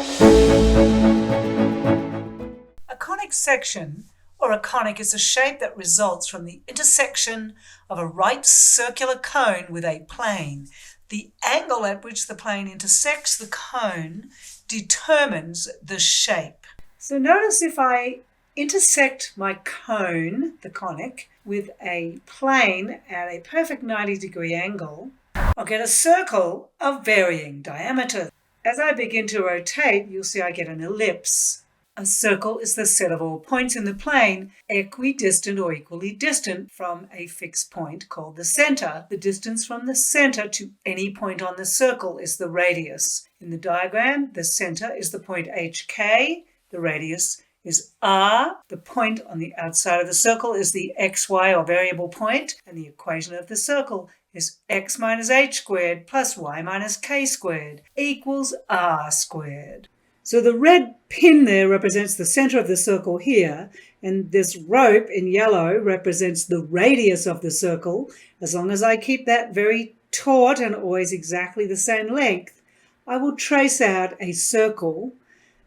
A conic section, or a conic, is a shape that results from the intersection of a right circular cone with a plane. The angle at which the plane intersects the cone determines the shape. So notice if I intersect my cone, the conic, with a plane at a perfect 90-degree angle, I'll get a circle of varying diameter. As I begin to rotate, you'll see I get an ellipse. A circle is the set of all points in the plane equidistant or equally distant from a fixed point called the center. The distance from the center to any point on the circle is the radius. In the diagram, the center is the point HK, the radius is r, the point on the outside of the circle is the xy or variable point, and the equation of the circle is x minus h squared plus y minus k squared equals r squared. So the red pin there represents the center of the circle here, and this rope in yellow represents the radius of the circle. As long as I keep that very taut and always exactly the same length, I will trace out a circle,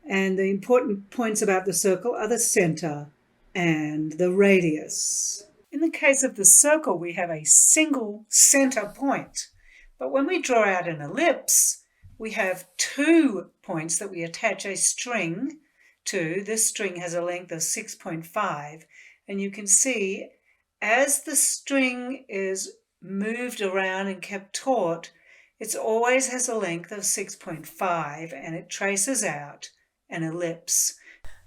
and the important points about the circle are the center and the radius. In the case of the circle, we have a single center point, but when we draw out an ellipse, we have 2 points that we attach a string to. This string has a length of 6.5, and you can see as the string is moved around and kept taut, it always has a length of 6.5, and it traces out an ellipse.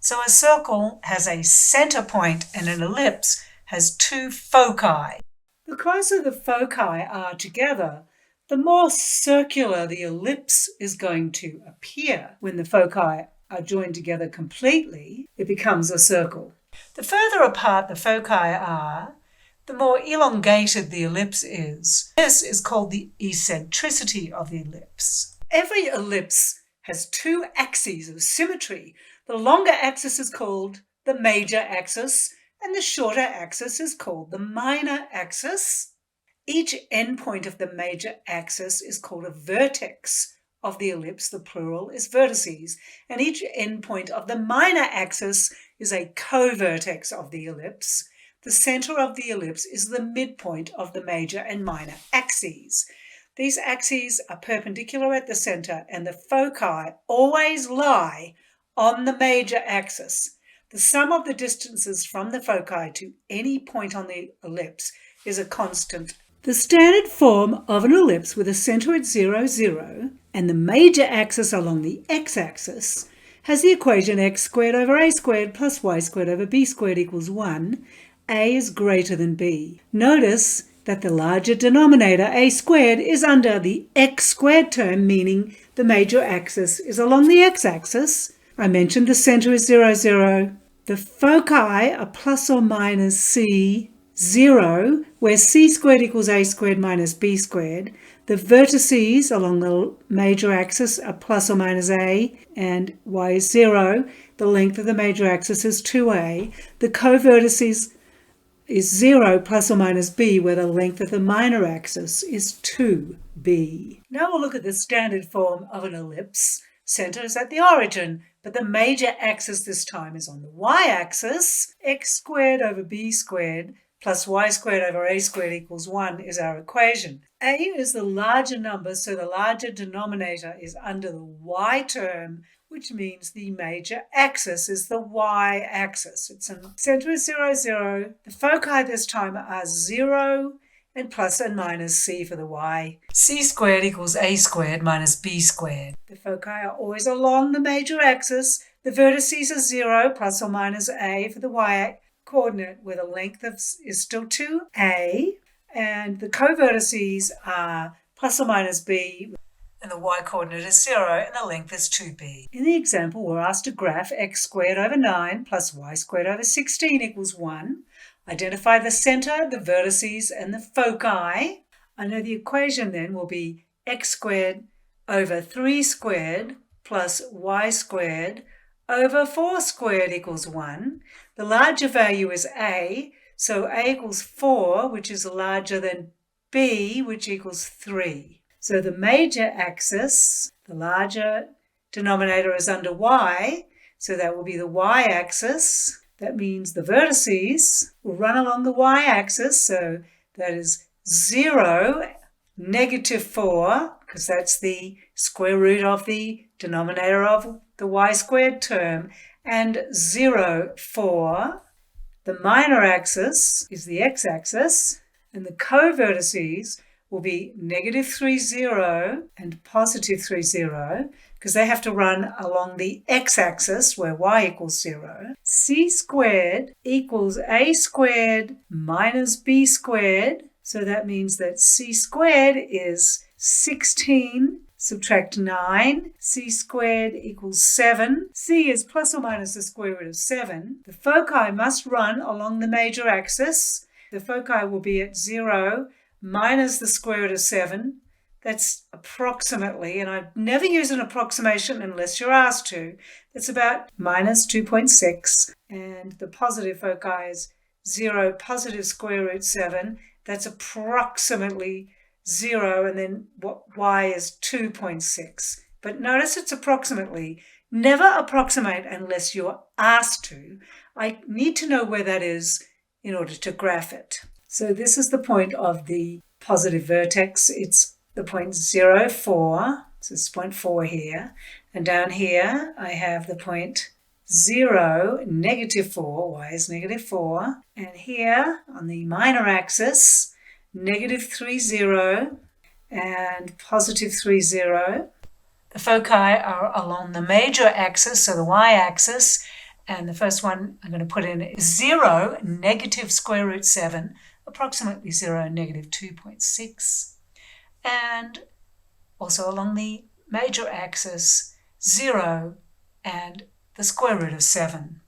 So a circle has a center point, and an ellipse has 2 foci. The closer the foci are together, the more circular the ellipse is going to appear. When the foci are joined together completely, it becomes a circle. The further apart the foci are, the more elongated the ellipse is. This is called the eccentricity of the ellipse. Every ellipse has 2 axes of symmetry. The longer axis is called the major axis, and the shorter axis is called the minor axis. Each endpoint of the major axis is called a vertex of the ellipse. The plural is vertices. And each endpoint of the minor axis is a co-vertex of the ellipse. The center of the ellipse is the midpoint of the major and minor axes. These axes are perpendicular at the center, and the foci always lie on the major axis. The sum of the distances from the foci to any point on the ellipse is a constant. The standard form of an ellipse with a center at 0, 0, and the major axis along the x-axis has the equation x squared over a squared plus y squared over b squared equals 1. A is greater than b. Notice that the larger denominator, a squared, is under the x squared term, meaning the major axis is along the x-axis. I mentioned the center is 0, 0. The foci are plus or minus c, 0, where c squared equals a squared minus b squared. The vertices along the major axis are plus or minus a, and y is 0. The length of the major axis is 2a. The co-vertices is 0 plus or minus b, where the length of the minor axis is 2b. Now we'll look at the standard form of an ellipse. Center is at the origin, but the major axis this time is on the y-axis. X squared over b squared plus y squared over a squared equals 1 is our equation. A is the larger number, so the larger denominator is under the y term, which means the major axis is the y-axis. Its center is 0, 0. The foci this time are 0 and plus and minus c for the y. C squared equals a squared minus b squared. The foci are always along the major axis. The vertices are 0 plus or minus a for the y coordinate, where the length is still 2a, and the co-vertices are plus or minus b, and the y coordinate is 0, and the length is 2b. In the example, we're asked to graph x squared over 9 plus y squared over 16 equals 1. Identify the center, the vertices, and the foci. I know the equation then will be x squared over 3 squared plus y squared over 4 squared equals 1. The larger value is a, so a equals 4, which is larger than b, which equals 3. So the major axis, the larger denominator is under y, so that will be the y-axis. That means the vertices will run along the y-axis, so that is 0, -4, because that's the square root of the denominator of the y squared term, and 0, 4. The minor axis is the x-axis, and the co-vertices will be -3, 0 and +3, 0, because they have to run along the x-axis where y equals 0. C squared equals a squared minus b squared. So that means that c squared is 16, subtract 9. C squared equals 7. C is plus or minus the square root of 7. The foci must run along the major axis. The foci will be at 0 minus the square root of 7. That's approximately, and I never use an approximation unless you're asked to, that's about minus 2.6. And the positive foci is 0 positive square root 7. That's approximately 0, and then y is 2.6. But notice it's approximately. Never approximate unless you're asked to. I need to know where that is in order to graph it. So this is the point of the positive vertex. It's the point 0, 4. So it's point 4 here. And down here I have the point 0, -4. Y is -4. And here on the minor axis, -3, 0 and +3, 0. The foci are along the major axis, so the y-axis. And the first one I'm going to put in is 0, -square root 7, approximately 0, -2.6. And also along the major axis, 0 and the square root of 7.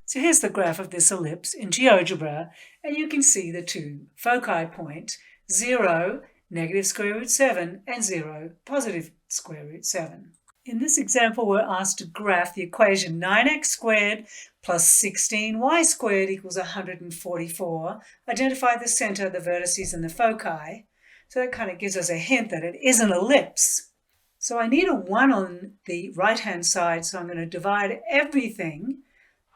So here's the graph of this ellipse in GeoGebra, and you can see the two foci point, 0, -square root 7, and 0, positive square root 7. In this example, we're asked to graph the equation 9x squared plus 16y squared equals 144. Identify the center, the vertices, and the foci. So that kind of gives us a hint that it is an ellipse. So I need a 1 on the right-hand side, so I'm going to divide everything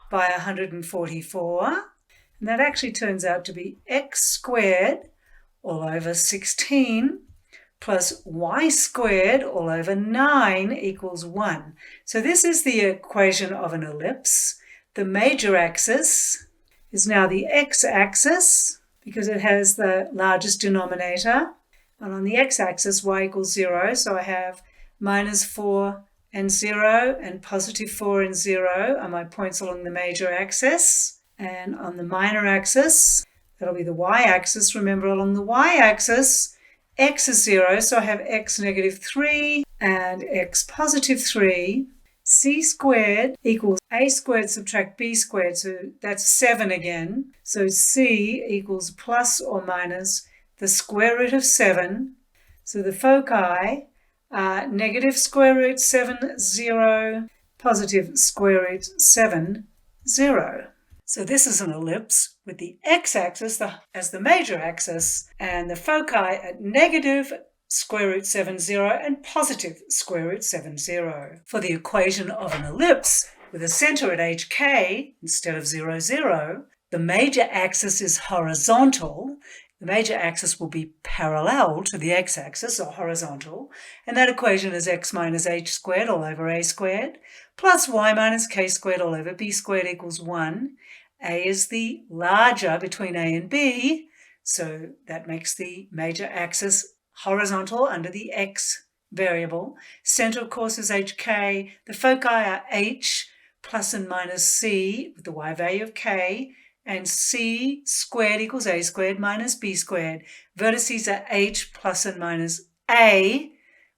by 144. And that actually turns out to be x squared all over 16 plus y squared all over 9 equals 1. So this is the equation of an ellipse. The major axis is now the x-axis because it has the largest denominator. And on the x-axis, y equals 0. So I have -4 and 0 and +4 and 0 are my points along the major axis. And on the minor axis, that'll be the y-axis. Remember, along the y-axis, x is 0, so I have x -3 and x +3. C squared equals a squared subtract b squared, so that's 7 again. So c equals plus or minus the square root of 7. So the foci are -square root 7, 0, positive square root 7, 0. So this is an ellipse with the x-axis as the major axis and the foci at -square root 7, 0 and positive square root 7, 0. For the equation of an ellipse with a center at hk instead of 0, 0, the major axis is horizontal. The major axis will be parallel to the x-axis, or horizontal, and that equation is x minus h squared all over a squared, plus y minus k squared all over b squared equals 1. A is the larger between a and b, so that makes the major axis horizontal under the x variable. Center, of course, is hk. The foci are h plus and minus c with the y value of k, and c squared equals a squared minus b squared. Vertices are h plus and minus a.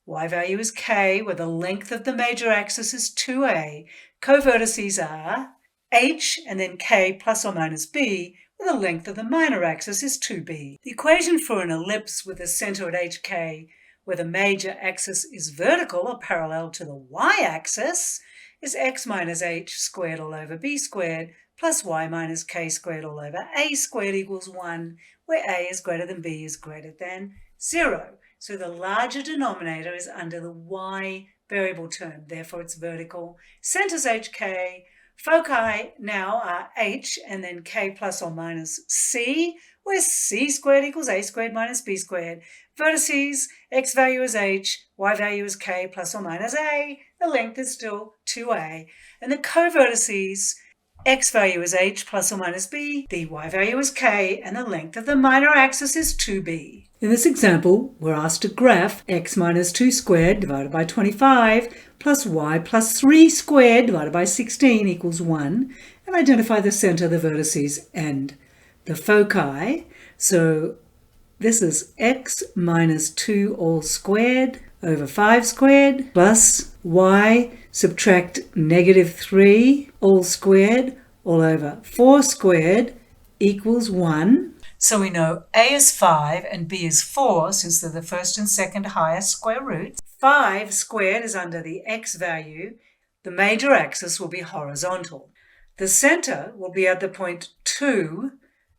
Y value is k, where the length of the major axis is 2a. Co-vertices are h and then k plus or minus b, where the length of the minor axis is 2b. The equation for an ellipse with a center at hk, where the major axis is vertical or parallel to the y-axis, is x minus h squared all over b squared plus y minus k squared all over a squared equals 1, where a is greater than b is greater than 0. So the larger denominator is under the y variable term, therefore it's vertical. Centers HK, foci now are H and then K plus or minus C, where C squared equals A squared minus B squared. Vertices, X value is H, Y value is K plus or minus A. The length is still 2A. And the covertices, X value is H plus or minus B, the Y value is K, and the length of the minor axis is 2B. In this example, we're asked to graph X minus 2 squared divided by 25 plus Y plus 3 squared divided by 16 equals 1, and identify the center, the vertices, and the foci. So this is X minus 2 all squared over 5 squared plus Y subtract negative 3 all squared all over 4 squared equals 1. So we know A is 5 and B is 4 since they're the first and second highest square roots. 5 squared is under the X value. The major axis will be horizontal. The center will be at the point 2,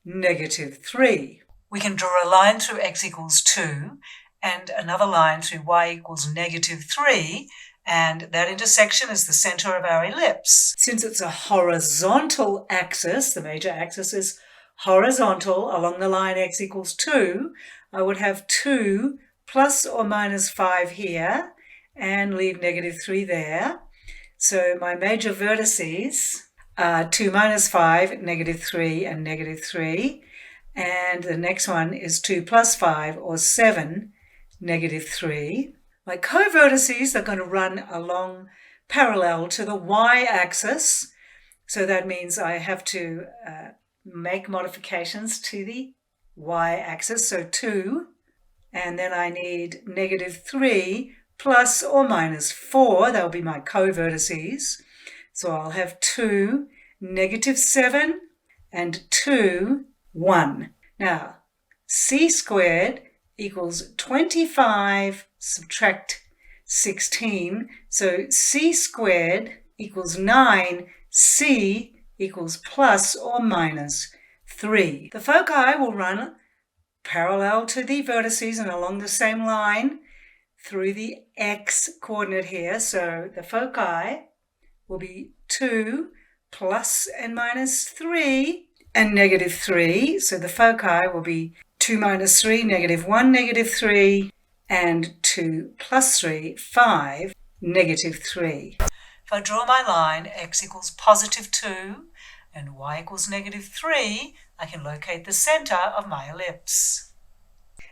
negative 3. We can draw a line through X equals 2 and another line through Y equals negative 3, and that intersection is the center of our ellipse. Since it's a horizontal axis, the major axis is horizontal along the line X equals 2, I would have 2 plus or minus 5 here and leave negative 3 there. So my major vertices are 2 minus 5, negative 3, and negative 3. And the next one is 2 plus 5, or 7, negative 3. My covertices are going to run along parallel to the y-axis. So that means I have to make modifications to the y-axis. So 2, and then I need negative 3 plus or minus 4. That will be my covertices. So I'll have 2, negative 7, and 2, 1. Now, C squared equals 25 subtract 16. So C squared equals 9. C equals plus or minus 3. The foci will run parallel to the vertices and along the same line through the X coordinate here. So the foci will be 2 plus and minus 3 and negative 3. So the foci will be 2 minus 3, negative 1, negative 3, and 2 plus 3, 5, negative 3. If I draw my line, X equals positive 2 and Y equals negative 3, I can locate the center of my ellipse.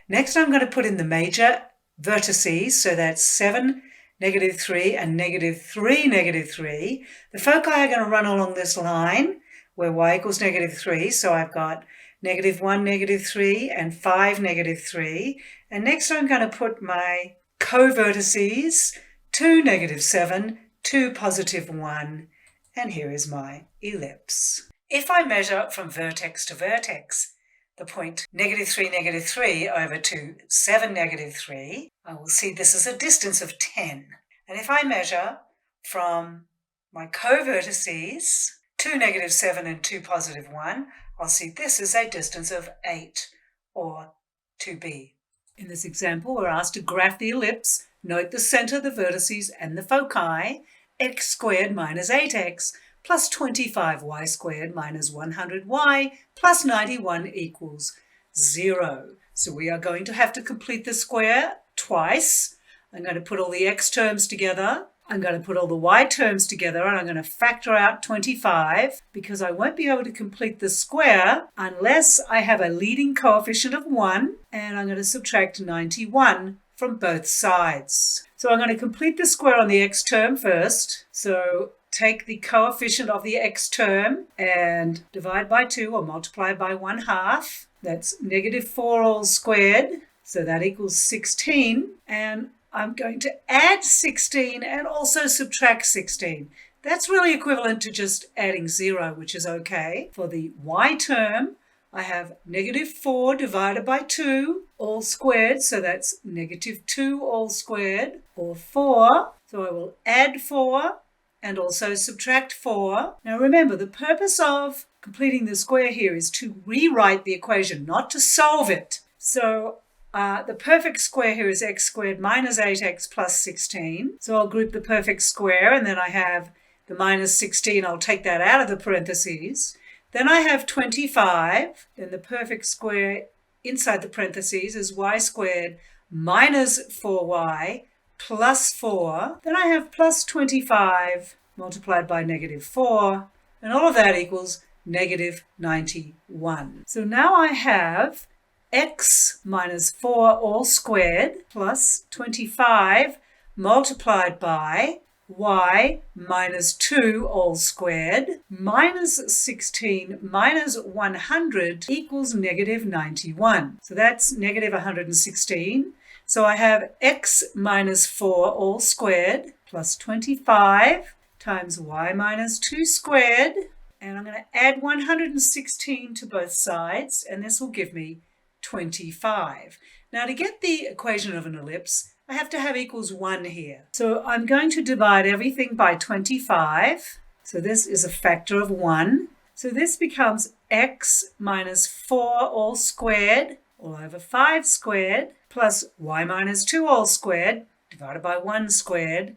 Next, I'm going to put in the major vertices, so that's 7, negative 3, and negative 3, negative 3. The foci are going to run along this line where Y equals negative 3, so I've got negative 1, negative 3, and 5, negative 3. And next I'm going to put my co-vertices, 2, negative 7, 2, positive 1, and here is my ellipse. If I measure from vertex to vertex, the point negative 3, negative 3 over to 7, negative 3, I will see this is a distance of 10. And if I measure from my co-vertices, 2, negative 7, and 2, positive 1, I'll see this is a distance of 8, or 2b. In this example, we're asked to graph the ellipse. Note the center, the vertices, and the foci. X squared minus 8x plus 25y squared minus 100y plus 91 equals 0. So we are going to have to complete the square twice. I'm going to put all the x terms together. I'm going to put all the y terms together, and I'm going to factor out 25 because I won't be able to complete the square unless I have a leading coefficient of 1, and I'm going to subtract 91 from both sides. So I'm going to complete the square on the x term first. So take the coefficient of the x term and divide by 2 or multiply by 1/2. That's negative 4 all squared. So that equals 16. And I'm going to add 16 and also subtract 16. That's really equivalent to just adding 0, which is okay. For the y term, I have negative 4 divided by 2 all squared, so that's negative 2 all squared, or 4. So I will add 4 and also subtract 4. Now remember, the purpose of completing the square here is to rewrite the equation, not to solve it. So The perfect square here is x squared minus 8x plus 16. So I'll group the perfect square, and then I have the minus 16. I'll take that out of the parentheses. Then I have 25. Then the perfect square inside the parentheses is y squared minus 4y plus 4. Then I have plus 25 multiplied by negative 4. And all of that equals negative 91. So now I have x minus 4 all squared plus 25 multiplied by y minus 2 all squared minus 16 minus 100 equals negative 91. So that's negative 116. So I have x minus 4 all squared plus 25 times y minus 2 squared. And I'm going to add 116 to both sides, and this will give me 25. Now to get the equation of an ellipse, I have to have equals 1 here. So I'm going to divide everything by 25. So this is a factor of 1. So this becomes x minus 4 all squared all over 5 squared plus y minus 2 all squared divided by 1 squared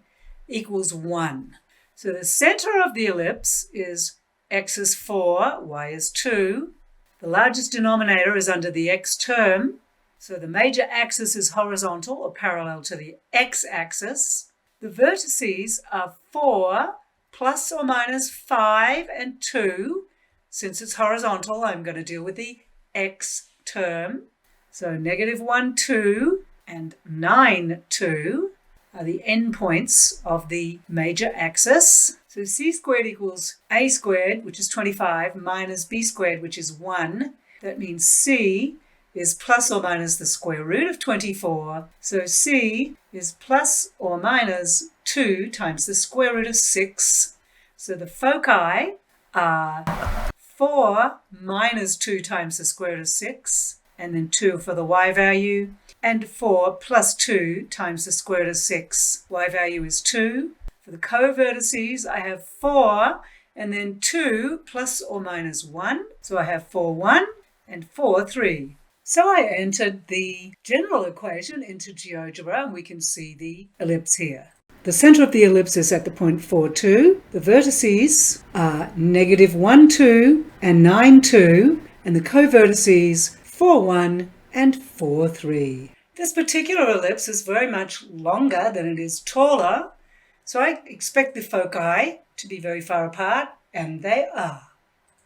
equals 1. So the center of the ellipse is x is 4, y is 2. The largest denominator is under the x term, so the major axis is horizontal or parallel to the x-axis. The vertices are 4 plus or minus 5 and 2. Since it's horizontal, I'm going to deal with the x term. So negative 1, 2 and 9, 2 are the endpoints of the major axis. So c squared equals a squared, which is 25, minus b squared, which is 1. That means c is plus or minus the square root of 24. So c is plus or minus 2 times the square root of 6. So the foci are 4 minus 2 times the square root of 6, and then 2 for the y value, and 4 plus 2 times the square root of 6. Y value is 2. For the co-vertices, I have 4 and then 2 plus or minus 1. So I have 4, 1 and 4, 3. So I entered the general equation into GeoGebra, and we can see the ellipse here. The center of the ellipse is at the point 4, 2. The vertices are negative 1, 2 and 9, 2. And the co-vertices 4, 1 and 4, 3. This particular ellipse is very much longer than it is taller. So I expect the foci to be very far apart, and they are.